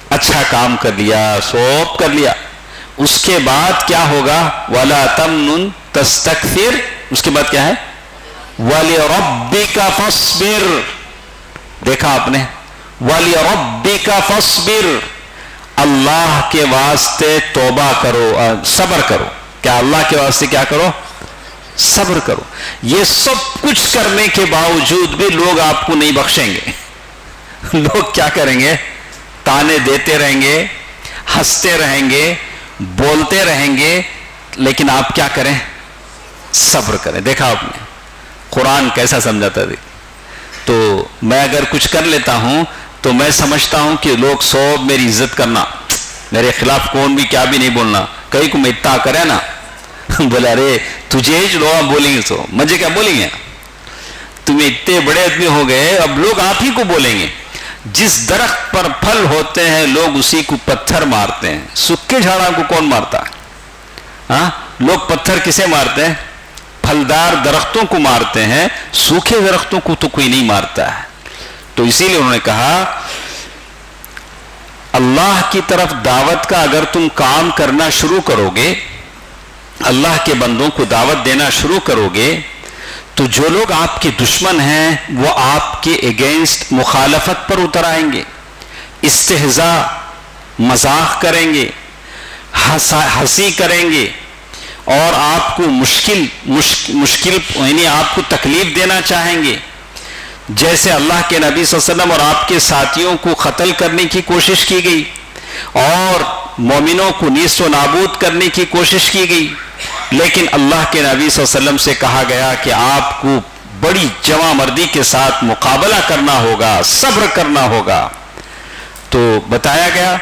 اچھا کام کر لیا، سوپ کر لیا، اس کے بعد کیا ہوگا؟ وَلَا تَمْنُن تَسْتَكْثِرْ، اس کے بعد کیا ہے؟ وَلِرَبِّكَ فَاصْبِرْ، دیکھا آپ نے، وَلِرَبِّكَ فَاصْبِرْ، اللہ کے واسطے توبہ کرو، صبر کرو۔ کیا اللہ کے واسطے کیا کرو؟ صبر کرو۔ یہ سب کچھ کرنے کے باوجود بھی لوگ آپ کو نہیں بخشیں گے، لوگ کیا کریں گے؟ تانے دیتے رہیں گے، ہنستے رہیں گے، بولتے رہیں گے، لیکن آپ کیا کریں؟ صبر کریں۔ دیکھا آپ نے قرآن کیسا سمجھاتا ہے؟ تو میں اگر کچھ کر لیتا ہوں تو میں سمجھتا ہوں کہ لوگ سب میری عزت کرنا، میرے خلاف کون بھی کیا بھی نہیں بولنا، کئی کو میں اتنا کرے نا، بولا ارے تجھے ہی لوگ بولیں گے تو مجھے کیا بولیں گے؟ تمہیں اتنے بڑے آدمی ہو گئے، اب لوگ آپ ہی کو بولیں گے۔ جس درخت پر پھل ہوتے ہیں لوگ اسی کو پتھر مارتے ہیں، سکے جھاڑوں کو کون مارتا ہے؟ ہاں لوگ پتھر کسے مارتے ہیں؟ پھلدار درختوں کو مارتے ہیں، سوکھے درختوں کو تو کوئی نہیں مارتا ہے۔ تو اسی لیے انہوں نے کہا اللہ کی طرف دعوت کا اگر تم کام کرنا شروع کرو گے، اللہ کے بندوں کو دعوت دینا شروع کرو گے، تو جو لوگ آپ کے دشمن ہیں وہ آپ کے اگینسٹ مخالفت پر اتر آئیں گے، استہزاء، مذاق کریں گے، ہنسی کریں گے، اور آپ کو مشکل یعنی آپ کو تکلیف دینا چاہیں گے، جیسے اللہ کے نبی صلی اللہ علیہ وسلم اور آپ کے ساتھیوں کو قتل کرنے کی کوشش کی گئی اور مومنوں کو نیست و نابود کرنے کی کوشش کی گئی، لیکن اللہ کے نبی صلی اللہ علیہ وسلم سے کہا گیا کہ آپ کو بڑی جواں مردی کے ساتھ مقابلہ کرنا ہوگا، صبر کرنا ہوگا۔ تو بتایا گیا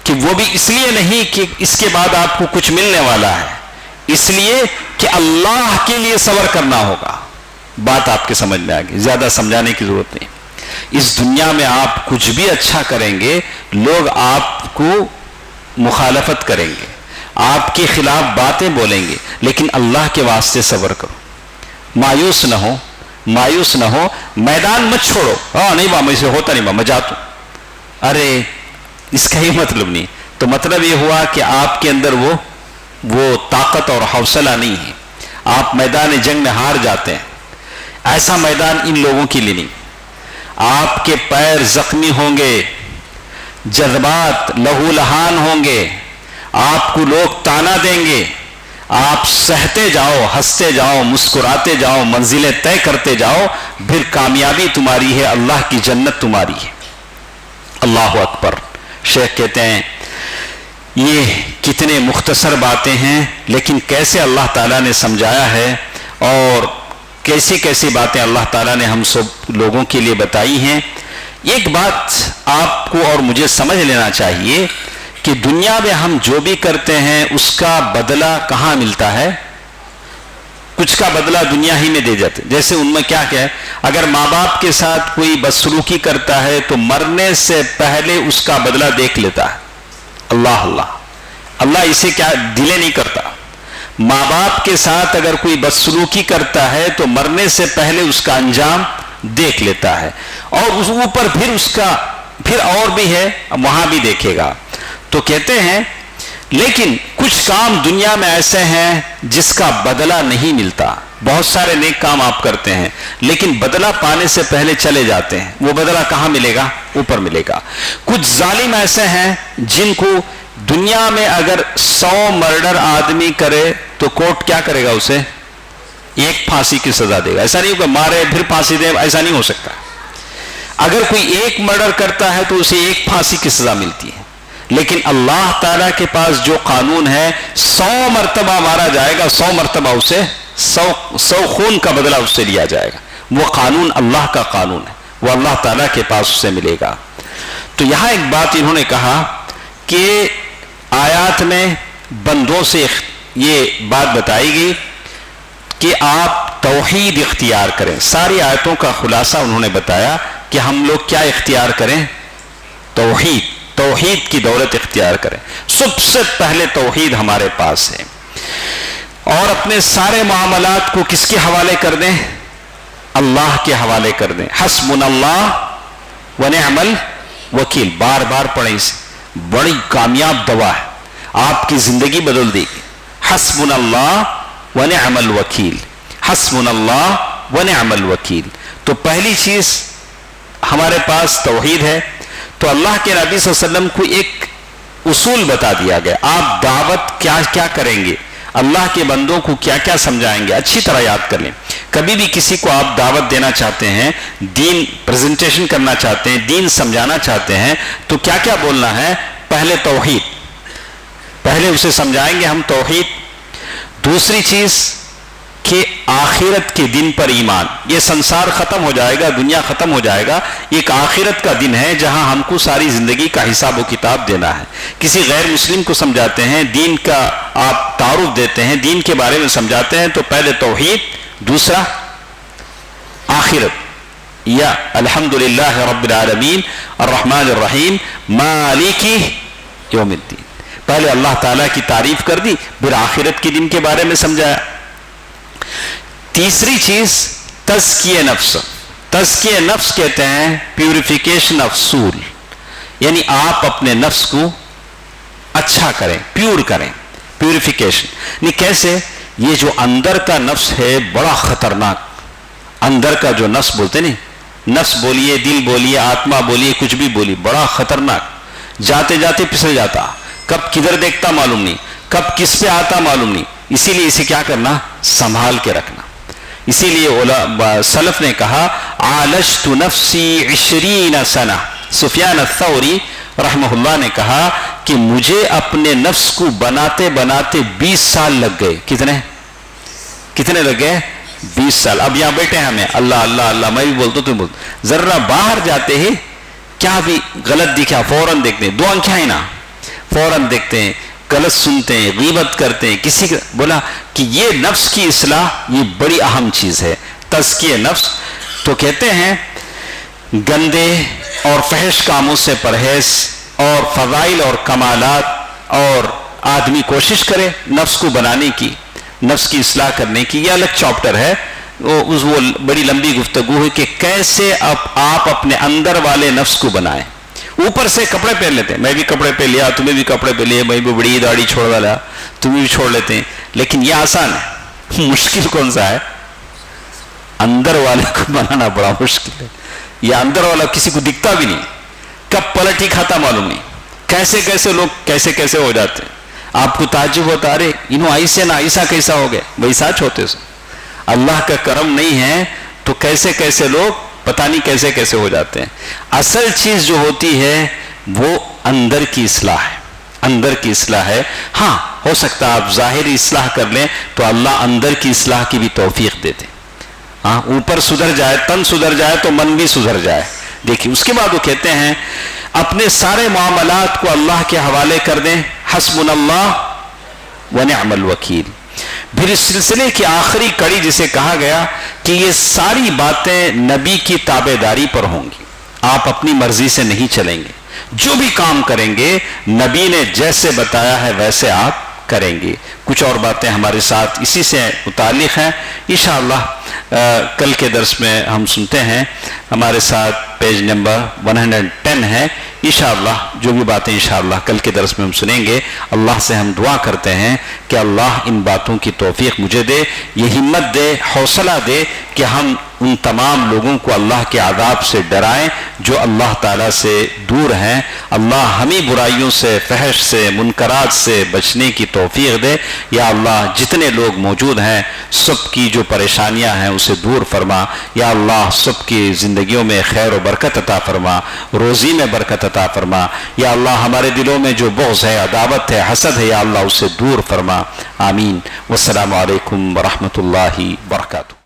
کہ وہ بھی اس لیے نہیں کہ اس کے بعد آپ کو کچھ ملنے والا ہے، اس لیے کہ اللہ کے لیے صبر کرنا ہوگا۔ بات آپ کے سمجھ میں آ گئی، زیادہ سمجھانے کی ضرورت نہیں۔ اس دنیا میں آپ کچھ بھی اچھا کریں گے، لوگ آپ کو مخالفت کریں گے، آپ کے خلاف باتیں بولیں گے، لیکن اللہ کے واسطے صبر کرو، مایوس نہ ہو، مایوس نہ ہو، میدان مت چھوڑو، ہاں نہیں ماں مجھ سے ہوتا نہیں ماں میں جاتا ہوں، ارے اس کا ہی مطلب نہیں۔ تو مطلب یہ ہوا کہ آپ کے اندر وہ طاقت اور حوصلہ نہیں ہے، آپ میدان جنگ میں ہار جاتے ہیں۔ ایسا میدان ان لوگوں کے لیے نہیں۔ آپ کے پیر زخمی ہوں گے، جذبات لہو لہان ہوں گے، آپ کو لوگ تانا دیں گے، آپ سہتے جاؤ، ہنستے جاؤ، مسکراتے جاؤ، منزلیں طے کرتے جاؤ، پھر کامیابی تمہاری ہے، اللہ کی جنت تمہاری ہے۔ اللہ اکبر۔ شیخ کہتے ہیں یہ کتنے مختصر باتیں ہیں، لیکن کیسے اللہ تعالیٰ نے سمجھایا ہے اور کیسی کیسی باتیں اللہ تعالیٰ نے ہم سب لوگوں کے لیے بتائی ہیں۔ ایک بات آپ کو اور مجھے سمجھ لینا چاہیے کہ دنیا میں ہم جو بھی کرتے ہیں اس کا بدلہ کہاں ملتا ہے؟ کچھ کا بدلہ دنیا ہی میں دے جاتے، جیسے ان میں کیا ہے، اگر ماں باپ کے ساتھ کوئی بدسلوکی کرتا ہے تو مرنے سے پہلے اس کا بدلہ دیکھ لیتا ہے۔ اللہ اللہ اللہ اسے کیا ڈیلے نہیں کرتا۔ ماں باپ کے ساتھ اگر کوئی بدسلوکی کرتا ہے تو مرنے سے پہلے اس کا انجام دیکھ لیتا ہے، اور اس اوپر پھر اور بھی ہے وہاں بھی دیکھے گا۔ تو کہتے ہیں لیکن کچھ کام دنیا میں ایسے ہیں جس کا بدلہ نہیں ملتا۔ بہت سارے نیک کام آپ کرتے ہیں لیکن بدلہ پانے سے پہلے چلے جاتے ہیں، وہ بدلہ کہاں ملے گا؟ اوپر ملے گا۔ کچھ ظالم ایسے ہیں جن کو دنیا میں اگر 100 مرڈر آدمی کرے تو کورٹ کیا کرے گا؟ اسے ایک پھانسی کی سزا دے گا۔ ایسا نہیں ہوگا مارے پھر پھانسی دے، ایسا نہیں ہو سکتا۔ اگر کوئی ایک مرڈر کرتا ہے تو اسے ایک پھانسی کی سزا ملتی ہے، لیکن اللہ تعالیٰ کے پاس جو قانون ہے 100 مرتبہ مارا جائے گا، 100 مرتبہ اسے 100 خون کا بدلہ اس سے لیا جائے گا۔ وہ قانون اللہ کا قانون ہے، وہ اللہ تعالیٰ کے پاس اسے ملے گا۔ تو یہاں ایک بات انہوں نے کہا کہ آیات میں بندوں سے یہ بات بتائی گئی کہ آپ توحید اختیار کریں۔ ساری آیتوں کا خلاصہ انہوں نے بتایا کہ ہم لوگ کیا اختیار کریں؟ توحید کی دولت اختیار کریں۔ سب سے پہلے توحید ہمارے پاس ہے، اور اپنے سارے معاملات کو کس کے حوالے کر دیں؟ اللہ کے حوالے کر دیں۔ حسبنا اللہ ونعم الوکیل، بار بار پڑھیں، اسے بڑی کامیاب دوا ہے، آپ کی زندگی بدل دے گی۔ حسبنا اللہ ونعم الوکیل، حسبنا اللہ ونعم الوکیل۔ تو پہلی چیز ہمارے پاس توحید ہے۔ تو اللہ کے نبی صلی اللہ علیہ وسلم کو ایک اصول بتا دیا گیا، آپ دعوت کیا کیا کریں گے، اللہ کے بندوں کو کیا کیا سمجھائیں گے، اچھی طرح یاد کر لیں۔ کبھی بھی کسی کو آپ دعوت دینا چاہتے ہیں، دین پریزنٹیشن کرنا چاہتے ہیں، دین سمجھانا چاہتے ہیں، تو کیا کیا بولنا ہے؟ پہلے توحید، پہلے اسے سمجھائیں گے ہم توحید۔ دوسری چیز کہ آخرت کے دن پر ایمان، یہ سنسار ختم ہو جائے گا، دنیا ختم ہو جائے گا، ایک آخرت کا دن ہے جہاں ہم کو ساری زندگی کا حساب و کتاب دینا ہے۔ کسی غیر مسلم کو سمجھاتے ہیں، دین کا آپ تعارف دیتے ہیں، دین کے بارے میں سمجھاتے ہیں، تو پہلے توحید، دوسرا آخرت، یا الحمدللہ رب العالمین الرحمن الرحیم مالک یوم الدین، پہلے اللہ تعالیٰ کی تعریف کر دی، پھر آخرت کے دن کے بارے میں سمجھایا۔ تیسری چیز تزکیہ نفس، تزکیہ نفس کہتے ہیں پیوریفیکیشن آف سول، یعنی آپ اپنے نفس کو اچھا کریں، پیور کریں، پیوریفیکیشن۔ نہیں کیسے؟ یہ جو اندر کا نفس ہے بڑا خطرناک، اندر کا جو نفس بولتے نہیں، نفس بولیے، دل بولیے، آتما بولیے، کچھ بھی بولیے، بڑا خطرناک، جاتے جاتے پھسل جاتا، کب کدھر دیکھتا معلوم نہیں، کب کس پہ آتا معلوم نہیں۔ اسی لیے اسے کیا کرنا؟ سنبھال کے رکھنا۔ اسی لیے سلف نے کہا عالجت نفسی 20 سنہ، سفیان الثوری رحمہ اللہ نے کہا کہ مجھے اپنے نفس کو بناتے بناتے 20 سال لگ گئے۔ کتنے لگ گئے؟ 20 سال۔ اب یہاں بیٹھے ہیں ہمیں اللہ اللہ اللہ، میں بھی بولتا تم بولتا، ذرا باہر جاتے ہی کیا بھی غلط دکھا فوراً دیکھتے ہیں، 2 آنکھیں ہیں نا، فوراً دیکھتے ہیں، غلط سنتے ہیں، غیبت کرتے ہیں، کسی کا بولا کہ یہ نفس کی اصلاح یہ بڑی اہم چیز ہے، تزکیہ نفس۔ تو کہتے ہیں گندے اور فحش کاموں سے پرہیز، اور فضائل اور کمالات، اور آدمی کوشش کرے نفس کو بنانے کی، نفس کی اصلاح کرنے کی۔ یہ الگ چاپٹر ہے، وہ بڑی لمبی گفتگو ہے کہ کیسے آپ اپنے اندر والے نفس کو بنائیں۔ اوپر سے کپڑے پہن لیتے ہیں، میں بھی کپڑے پہن لیا، تمہیں بھی کپڑے پہن لیے، میں بھی بڑی داڑھی چھوڑ ڈالا، تمہیں بھی چھوڑ لیتے ہیں، لیکن یہ آسان ہے۔ مشکل کون سا ہے؟ اندر والے کو بنانا بڑا مشکل ہے۔ یہ اندر والا کسی کو دکھتا بھی نہیں، کب پلٹ ہی کھاتا معلوم نہیں. کیسے کیسے لوگ کیسے کیسے ہو جاتے ہیں. آپ کو تعجب ہوتا ارے انہوں ایسے نہ ایسا کیسا ہو گئے. وہی سچ ہوتے سو اللہ کا کرم نہیں ہے تو کیسے کیسے لوگ پتہ نہیں کیسے کیسے ہو جاتے ہیں. اصل چیز جو ہوتی ہے وہ اندر کی اصلاح ہے. اندر کی اصلاح ہے. ہاں ہو سکتا ہے آپ ظاہری اصلاح کر لیں تو اللہ اندر کی اصلاح کی بھی توفیق دیتے. ہاں اوپر سدھر جائے تن سدھر جائے تو من بھی سدھر جائے. دیکھیے اس کے بعد وہ کہتے ہیں اپنے سارے معاملات کو اللہ کے حوالے کر دیں. حسبنا اللہ ونعم الوکیل. پھر اس سلسلے کی آخری کڑی جسے کہا گیا کہ یہ ساری باتیں نبی کی تابعداری پر ہوں گی. آپ اپنی مرضی سے نہیں چلیں گے. جو بھی کام کریں گے نبی نے جیسے بتایا ہے ویسے آپ کریں گے. کچھ اور باتیں ہمارے ساتھ اسی سے متعلق ہیں. انشاءاللہ کل کے درس میں ہم سنتے ہیں. ہمارے ساتھ پیج نمبر 110 ہے. انشاءاللہ جو بھی باتیں انشاءاللہ کل کے درس میں ہم سنیں گے. اللہ سے ہم دعا کرتے ہیں کہ اللہ ان باتوں کی توفیق مجھے دے, یہ ہمت دے, حوصلہ دے کہ ہم ان تمام لوگوں کو اللہ کے عذاب سے ڈرائیں جو اللہ تعالیٰ سے دور ہیں. اللہ ہمیں برائیوں سے, فحش سے, منکرات سے بچنے کی توفیق دے. یا اللہ جتنے لوگ موجود ہیں سب کی جو پریشانیاں ہیں اسے دور فرما. یا اللہ سب کی زندگیوں میں خیر و برکت عطا فرما, روزی میں برکت عطا فرما. یا اللہ ہمارے دلوں میں جو بغض ہے, عداوت ہے, حسد ہے, یا اللہ اسے دور فرما. آمین. والسلام علیکم ورحمۃ اللہ وبرکاتہ.